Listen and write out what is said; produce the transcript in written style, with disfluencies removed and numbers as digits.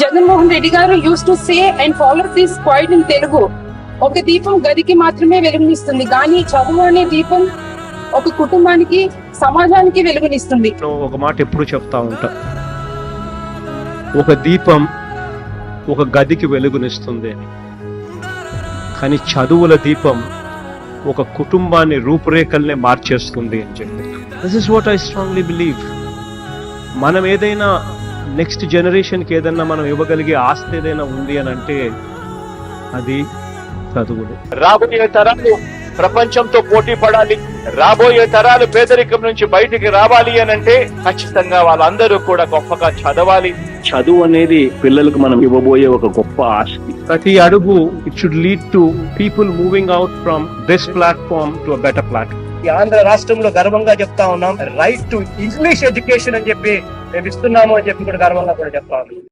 జగన్మోహన్ రెడ్డి గారు uses to say and follow this quite in Telugu. ఒక దీపం గదికి మాత్రమే వెలుగునిస్తుంది, కానీ చదువు అనే దీపం ఒక కుటుంబానికి, సమాజానికి వెలుగునిస్తుంది. ఒక మాట ఎప్పుడు చెప్తా ఉంటా, ఒక దీపం ఒక గదికి వెలుగునిస్తుంది అని, కానీ చదువుల దీపం ఒక కుటుంబాన్ని రూపురేఖల్నే మార్చేస్తుంది అని చెప్పి. This is what I strongly believe. మనం ఏదైనా నెక్స్ట్ జనరేషన్కి ఏదైనా మనం ఇవ్వగలిగే ఆస్తి ఏదైనా ఉంది అని అంటే అది చదువులు. రాబోయే తరాలు ప్రపంచంతో పోటీ పడాలి, రాబోయే తరాలు పేదరికం నుంచి బయటికి రావాలి అని అంటే ఖచ్చితంగా వాళ్ళందరూ కూడా గొప్పగా చదవాలి. చదువు అనేది పిల్లలకు మనం ఇవ్వబోయే ఒక గొప్ప ఆస్తి. ప్రతి అడుగు it should lead to people moving out from this platform to a better platform. ఈ ఆంధ్ర రాష్ట్రంలో గర్వంగా చెప్తా ఉన్నాం, రైట్ టు ఇంగ్లీష్ ఎడ్యుకేషన్ అని చెప్పి మేము ఇస్తున్నాము అని చెప్పి కూడా గర్వంగా కూడా చెప్తా ఉన్నాం.